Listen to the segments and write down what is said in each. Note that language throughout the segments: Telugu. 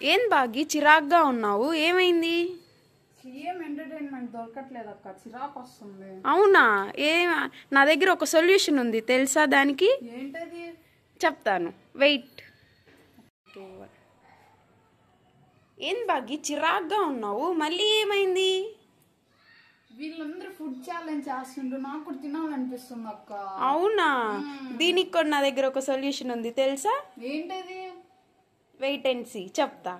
ఏం బాగి చిరాగ్గా ఉన్నావు, ఏమైంది? ఏం ఎంటర్టైన్మెంట్ దొరకట్లేదు అక్క, చిరాకు వస్తుంది. అవునా? నా దగ్గర ఒక సొల్యూషన్ ఉంది తెలుసా దానికి? ఏంటది? చెప్తాను, వెయిట్. ఏం బాగి చిరాగ్గా ఉన్నావు, మళ్ళీ ఏమైంది? వీళ్ళందరూ ఫుడ్ ఛాలెంజ్ చేస్తుండ్రు, నాకు కూడా తినాలనిపిస్తుంది అక్క. అవునా? దీనికి కూడా నా దగ్గర ఒక సొల్యూషన్ ఉంది తెలుసా? ఏంటది? వెయిట్ అండ్ సీ, చెప్తా.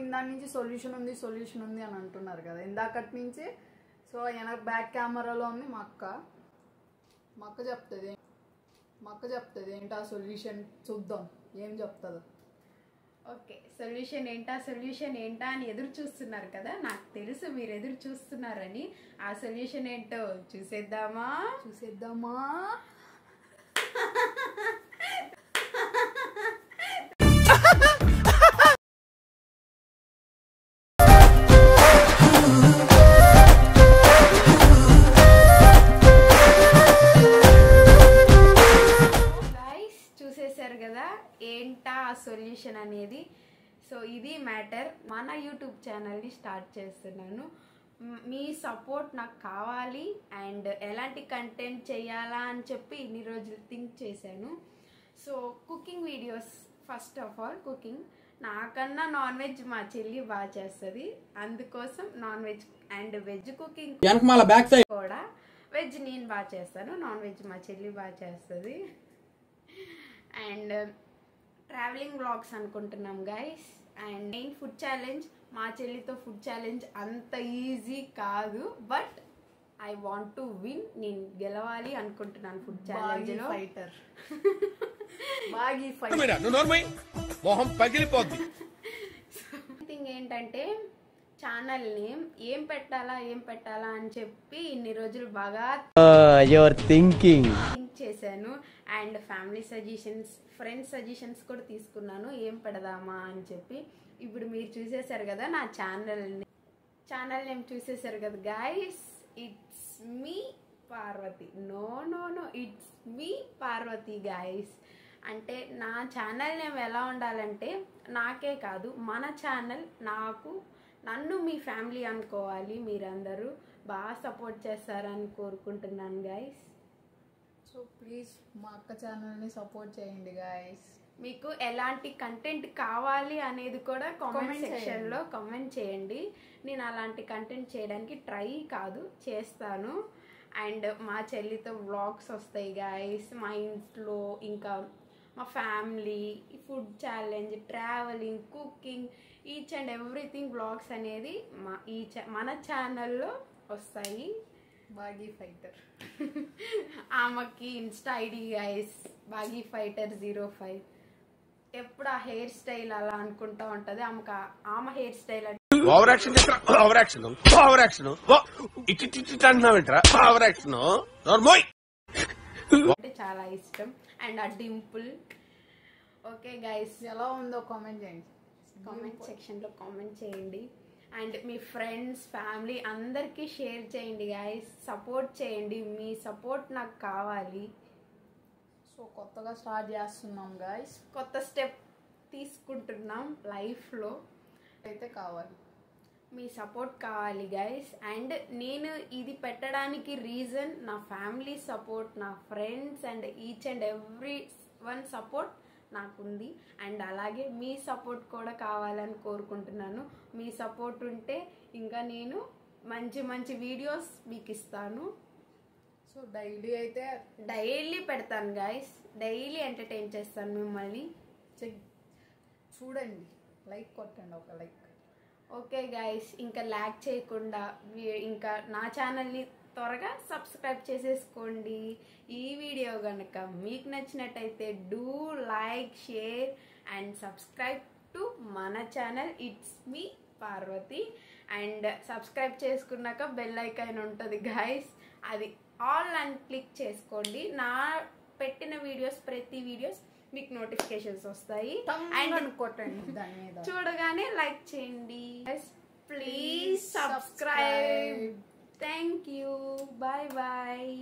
ఇందాక నుంచి సొల్యూషన్ ఉంది అని అంటున్నారు కదా ఇందాకటి నుంచి. సో వెనక బ్యాక్ కెమెరాలో ఉంది మా అక్క చెప్తుంది ఏంటా సొల్యూషన్, చూద్దాం ఏం చెప్తుందో. ఓకే, సొల్యూషన్ ఏంటా అని ఎదురు చూస్తున్నారు కదా, నాకు తెలుసు మీరు ఎదురు చూస్తున్నారని. ఆ సొల్యూషన్ ఏంటో చూసేద్దామా? చూసేశారు కదా ఏంటా ఆ సొల్యూషన్ అనేది. సో ఇది మ్యాటర్. మన యూట్యూబ్ ఛానల్ని స్టార్ట్ చేస్తున్నాను. మీ సపోర్ట్ నాకు కావాలి. అండ్ ఎలాంటి కంటెంట్ చేయాలా అని చెప్పి ఇన్ని రోజులు థింక్ చేశాను. So cooking videos, first of all cooking. నాకన్నా నాన్ వెజ్ మా చెల్లి బాగా చేస్తుంది, అందుకోసం non veg and veg cooking కూడా. వెజ్ నేను బాగా చేస్తాను, నాన్ వెజ్ మా చెల్లి బాగా చేస్తుంది. అండ్ ట్రావెలింగ్ వ్లాగ్స్ అనుకుంటున్నాం guys. And main food challenge. మా చెల్లితో ఫుడ్ ఛాలెంజ్ అంత ఈజీ కాదు, but I want to win. నేను గెలవాలి అనుకుంటున్నాను ఫుడ్ ఛాలెంజ్ లో. థింగ్ ఏంటంటే ఛానల్ నేమ్ ఏం పెట్టాలా అని చెప్పి ఇన్ని రోజులు బాగా థింక్ చేశాను. And family suggestions, friends suggestions కూడా తీసుకున్నాను ఏం పెడదామా అని చెప్పి. ఇప్పుడు మీరు చూసేశారు కదా నా ఛానల్ నేమ్ చూసేశారు కదా guys. It's me Parvati. No it's me Parvati guys. అంటే నా ఛానల్ నేమ్ ఎలా ఉండాలంటే, నాకే కాదు మన ఛానల్, నన్ను మీ ఫ్యామిలీ అనుకోవాలి. మీరందరూ బాగా సపోర్ట్ చేస్తారని కోరుకుంటున్నాను గైస్. సో ప్లీజ్ మా అక్క ఛానల్ని సపోర్ట్ చేయండి గైస్. మీకు ఎలాంటి కంటెంట్ కావాలి అనేది కూడా కామెంట్ సెక్షన్లో కామెంట్ చేయండి. నేను అలాంటి కంటెంట్ చేయడానికి ట్రై కాదు, చేస్తాను. అండ్ మా చెల్లితో వ్లాగ్స్ వస్తాయి గైస్. మా ఇంట్లో ఇంకా మా family, food challenge, travelling, cooking, each and everything vlogs అనేది మన ఛానల్లో వస్తాయి. బాగీ ఫైటర్. ఆమెకి Insta ID guys Baaghi fighter 05. ఎప్పుడు ఆ హెయిర్ స్టైల్ అలా అనుకుంటా ఉంటది. ఆమె హెయిర్ స్టైల్ అంటే చాలా ఇష్టం. అండ్ ఆ డింపుల్. ఓకే గైస్, ఎలా ఉందో కామెంట్ చేయండి, కామెంట్ సెక్షన్లో కామెంట్ చేయండి. అండ్ మీ ఫ్రెండ్స్, ఫ్యామిలీ అందరికీ షేర్ చేయండి గైస్. సపోర్ట్ చేయండి, మీ సపోర్ట్ నాకు కావాలి. సో కొత్తగా స్టార్ట్ చేస్తున్నాం గైస్, కొత్త స్టెప్ తీసుకుంటున్నాం లైఫ్లో. అయితే కావాలి, మీ సపోర్ట్ కావాలి గైస్. అండ్ నేను ఇది పెట్టడానికి రీజన్ నా ఫ్యామిలీ సపోర్ట్, నా friends and each and every one support నాకుంది. అండ్ అలాగే మీ సపోర్ట్ కూడా కావాలని కోరుకుంటున్నాను. మీ సపోర్ట్ ఉంటే ఇంకా నేను మంచి వీడియోస్ మీకు ఇస్తాను. సో డైలీ పెడతాను గైస్, డైలీ ఎంటర్టైన్ చేస్తాను మిమ్మల్ని. చూడండి, లైక్ కొట్టండి, ఒక లైక్. ఓకే గైస్, ఇంకా ల్యాక్ చేయకుండా ఇంకా నా ఛానల్ని త్వరగా సబ్స్క్రైబ్ చేసేసుకోండి. ఈ వీడియో కనుక మీకు నచ్చినట్టయితే do like, share and subscribe to మన channel it's me Parvathi. And subscribe చేసుకున్నాక బెల్ ఐకాన్ ఉంటుంది గైస్, అది ఆల్ అని క్లిక్ చేసుకోండి. నా పెట్టిన వీడియోస్, ప్రతి వీడియోస్ మీకు నోటిఫికేషన్స్ వస్తాయి. అండ్ కొట్టండి, దాని మీద చూడగానే లైక్ చేయండి. Please subscribe. Thank you. Bye bye.